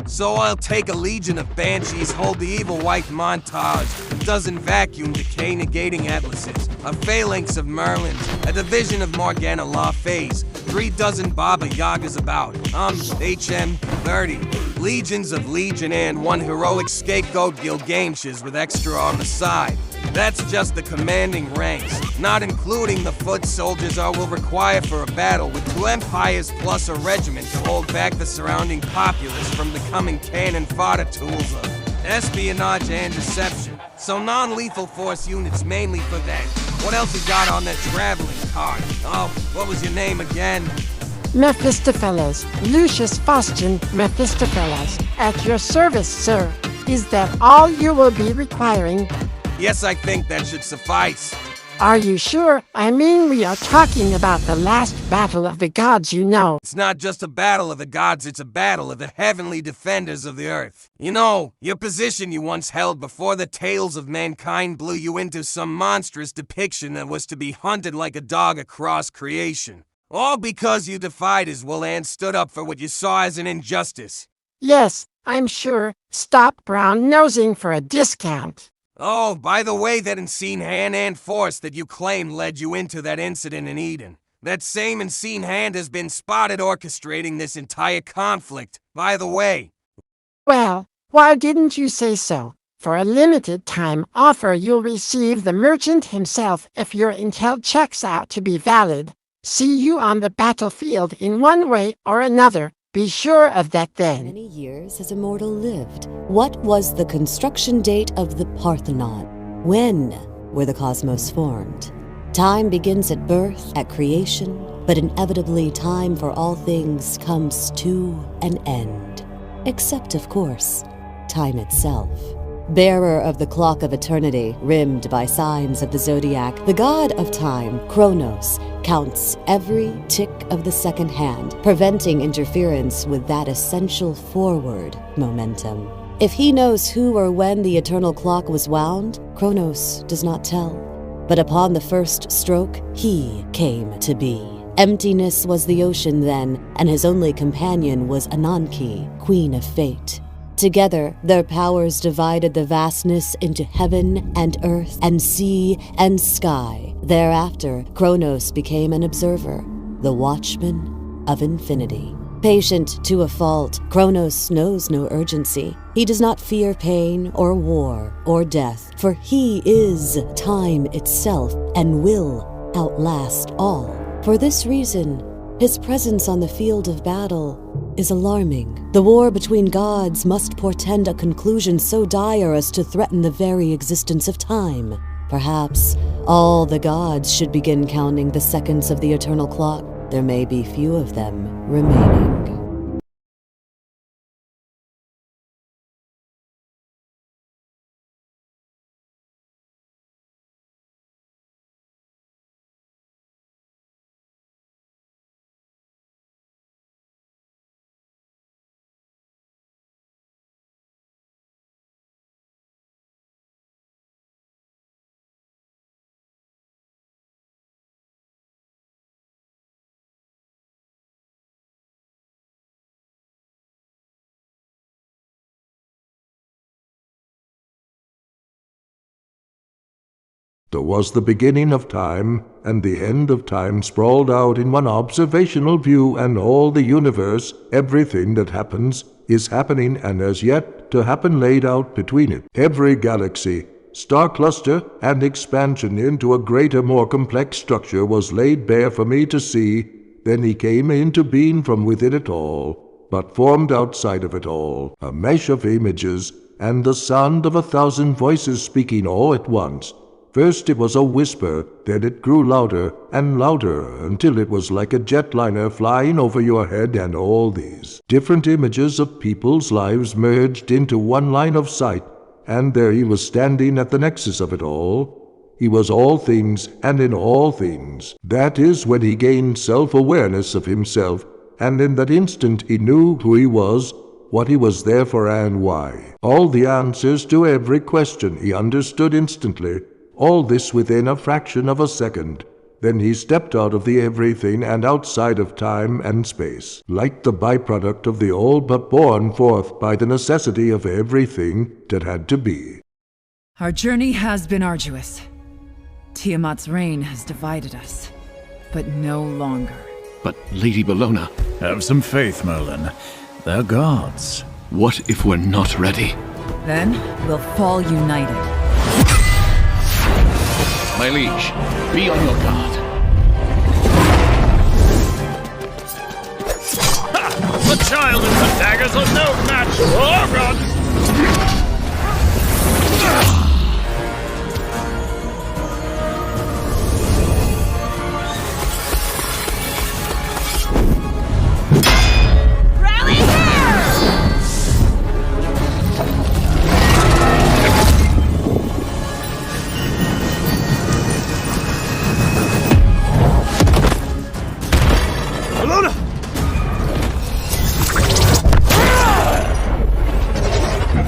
So I'll take a legion of banshees, hold the evil white montage, a dozen vacuum decay negating atlases, a phalanx of merlins, a division of Morgana law phase, 3 dozen Baba Yagas about, HM 30, legions of Legion and 1 heroic scapegoat Gilgameshes with extra on the side. That's just the commanding ranks, not including the foot soldiers I will require for a battle with 2 empires plus a regiment to hold back the surrounding populace from becoming cannon fodder tools of espionage and deception. So non-lethal force units mainly for that. What else you got on that traveling card? Oh, what was your name again? Mephistopheles, Lucius Faustin Mephistopheles, at your service, sir. Is that all you will be requiring? Yes, I think that should suffice. Are you sure? I mean, we are talking about the last battle of the gods, you know. It's not just a battle of the gods, it's a battle of the heavenly defenders of the earth. You know, your position you once held before the tales of mankind blew you into some monstrous depiction that was to be hunted like a dog across creation. All because you defied his will and stood up for what you saw as an injustice. Yes, I'm sure. Stop brown-nosing for a discount. Oh, by the way, that unseen hand and force that you claim led you into that incident in Eden. That same unseen hand has been spotted orchestrating this entire conflict, by the way. Well, why didn't you say so? For a limited time offer, you'll receive the merchant himself if your intel checks out to be valid. See you on the battlefield in one way or another. Be sure of that then. Many years has a mortal lived. What was the construction date of the Parthenon? When were the cosmos formed? Time begins at birth, at creation, but inevitably time for all things comes to an end. Except, of course, time itself. Bearer of the clock of eternity, rimmed by signs of the zodiac, the god of time, Kronos, counts every tick of the second hand, preventing interference with that essential forward momentum. If he knows who or when the eternal clock was wound, Kronos does not tell. But upon the first stroke, he came to be. Emptiness was the ocean then, and his only companion was Ananke, queen of fate. Together, their powers divided the vastness into heaven and earth and sea and sky. Thereafter, Kronos became an observer, the watchman of infinity. Patient to a fault, Kronos knows no urgency. He does not fear pain or war or death, for he is time itself and will outlast all. For this reason, his presence on the field of battle is alarming. The war between gods must portend a conclusion so dire as to threaten the very existence of time. Perhaps all the gods should begin counting the seconds of the eternal clock. There may be few of them remaining. There was the beginning of time, and the end of time sprawled out in one observational view, and all the universe, everything that happens, is happening and has yet to happen laid out between it. Every galaxy, star cluster, and expansion into a greater, more complex structure was laid bare for me to see. Then he came into being from within it all, but formed outside of it all, a mesh of images, and the sound of 1,000 voices speaking all at once. First it was a whisper, then it grew louder and louder, until it was like a jetliner flying over your head, and all these different images of people's lives merged into one line of sight, and there he was standing at the nexus of it all. He was all things and in all things. That is when he gained self-awareness of himself, and in that instant he knew who he was, what he was there for, and why. All the answers to every question he understood instantly. All this within a fraction of a second. Then he stepped out of the everything and outside of time and space, like the byproduct of the all but born forth by the necessity of everything that had to be. Our journey has been arduous. Tiamat's reign has divided us, but no longer. But Lady Bellona... Have some faith, Merlin. They're gods. What if we're not ready? Then we'll fall united. My liege, be on your guard. The child and the daggers are no match for our gods!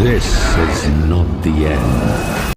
This is not the end.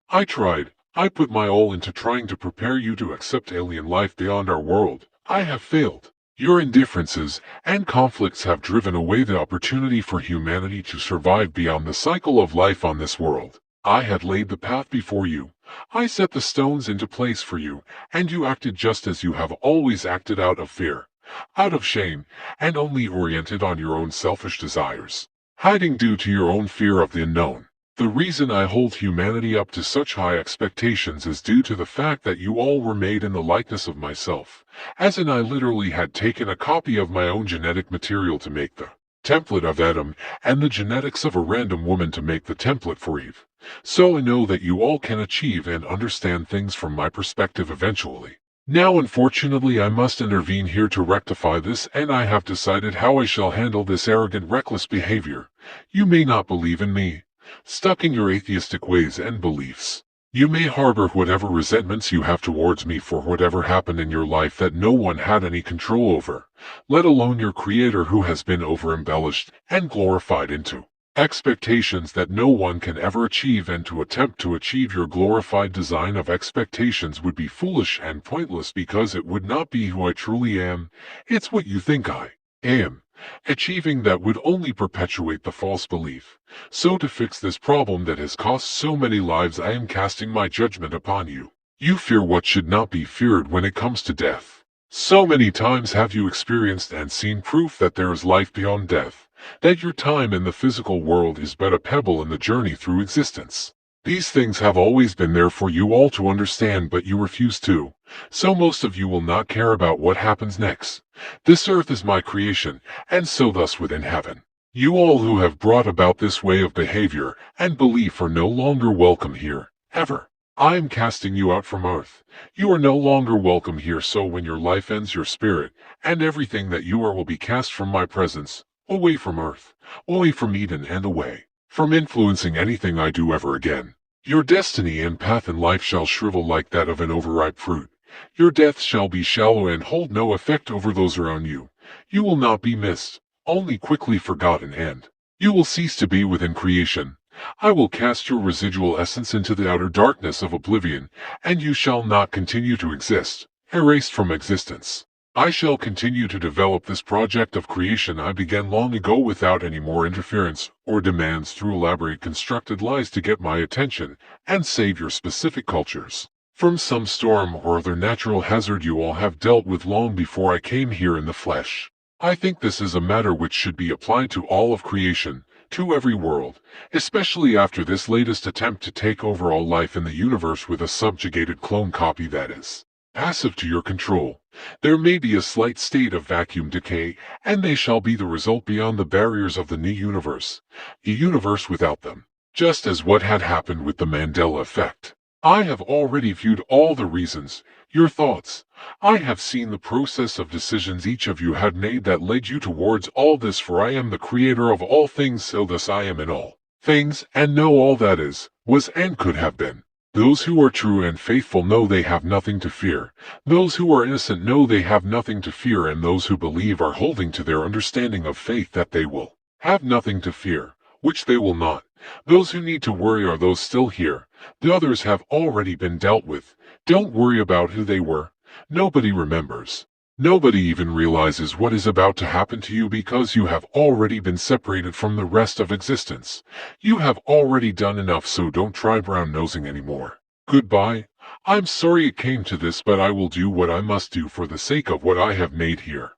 I tried. I put my all into trying to prepare you to accept alien life beyond our world. I have failed. Your indifferences and conflicts have driven away the opportunity for humanity to survive beyond the cycle of life on this world. I had laid the path before you. I set the stones into place for you, and you acted just as you have always acted, out of fear, out of shame, and only oriented on your own selfish desires. Hiding due to your own fear of the unknown. The reason I hold humanity up to such high expectations is due to the fact that you all were made in the likeness of myself, as in I literally had taken a copy of my own genetic material to make the template of Adam, and the genetics of a random woman to make the template for Eve. So I know that you all can achieve and understand things from my perspective eventually. Now unfortunately I must intervene here to rectify this, and I have decided how I shall handle this arrogant, reckless behavior. You may not believe in me, stuck in your atheistic ways and beliefs. You may harbor whatever resentments you have towards me for whatever happened in your life that no one had any control over, let alone your Creator, who has been over-embellished and glorified into expectations that no one can ever achieve, and to attempt to achieve your glorified design of expectations would be foolish and pointless, because it would not be who I truly am. It's what you think I am. Achieving that would only perpetuate the false belief. So to fix this problem that has cost so many lives, I am casting my judgment upon you. You fear what should not be feared when it comes to death. So many times have you experienced and seen proof that there is life beyond death, that your time in the physical world is but a pebble in the journey through existence. These things have always been there for you all to understand, but you refuse to. So most of you will not care about what happens next. This earth is my creation, and so thus within heaven. You all who have brought about this way of behavior and belief are no longer welcome here, ever. I am casting you out from earth. You are no longer welcome here, so when your life ends, your spirit and everything that you are will be cast from my presence, away from earth, away from Eden, and away from influencing anything I do ever again. Your destiny and path in life shall shrivel like that of an overripe fruit. Your death shall be shallow and hold no effect over those around you. You will not be missed, only quickly forgotten, and you will cease to be within creation. I will cast your residual essence into the outer darkness of oblivion, and you shall not continue to exist, erased from existence. I shall continue to develop this project of creation I began long ago without any more interference or demands through elaborate constructed lies to get my attention and save your specific cultures from some storm or other natural hazard you all have dealt with long before I came here in the flesh. I think this is a matter which should be applied to all of creation, to every world, especially after this latest attempt to take over all life in the universe with a subjugated clone copy that is passive to your control. There may be a slight state of vacuum decay, and they shall be the result beyond the barriers of the new universe, a universe without them, just as what had happened with the Mandela effect. I have already viewed all the reasons, your thoughts. I have seen the process of decisions each of you had made that led you towards all this, for I am the creator of all things, so thus I am in all things, and know all that is, was, and could have been. Those who are true and faithful know they have nothing to fear. Those who are innocent know they have nothing to fear, and those who believe are holding to their understanding of faith that they will have nothing to fear, which they will not. Those who need to worry are those still here. The others have already been dealt with. Don't worry about who they were. Nobody remembers. Nobody even realizes what is about to happen to you because you have already been separated from the rest of existence. You have already done enough, so don't try brown-nosing anymore. Goodbye. I'm sorry it came to this, but I will do what I must do for the sake of what I have made here.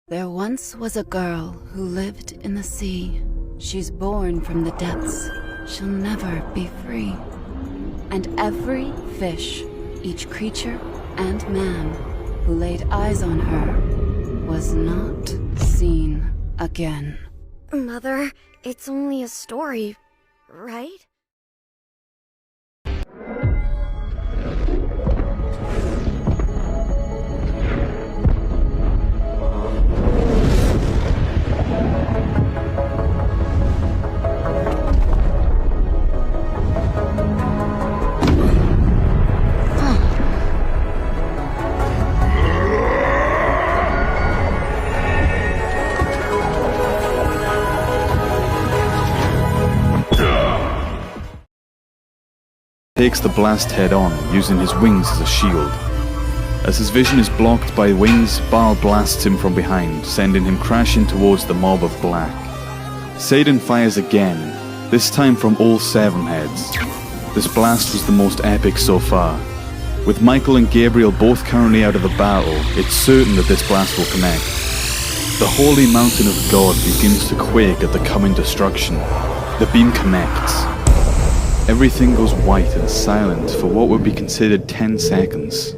There once was a girl who lived in the sea. She's born from the depths. She'll never be free. And every fish, each creature and man who laid eyes on her was not seen again. Mother, it's only a story, right? Takes the blast head-on, using his wings as a shield. As his vision is blocked by wings, Baal blasts him from behind, sending him crashing towards the mob of black. Satan fires again, this time from all 7 heads. This blast was the most epic so far. With Michael and Gabriel both currently out of the battle, it's certain that this blast will connect. The holy mountain of God begins to quake at the coming destruction. The beam connects. Everything goes white and silent for what would be considered 10 seconds.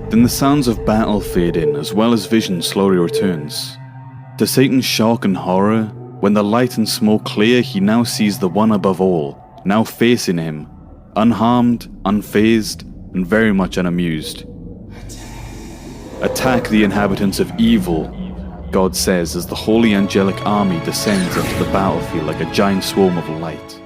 Then the sounds of battle fade in, as well as vision slowly returns. To Satan's shock and horror, when the light and smoke clear, he now sees the one above all, now facing him, unharmed, unfazed, and very much unamused. Attack the inhabitants of evil, God says as the holy angelic army descends onto the battlefield like a giant swarm of light.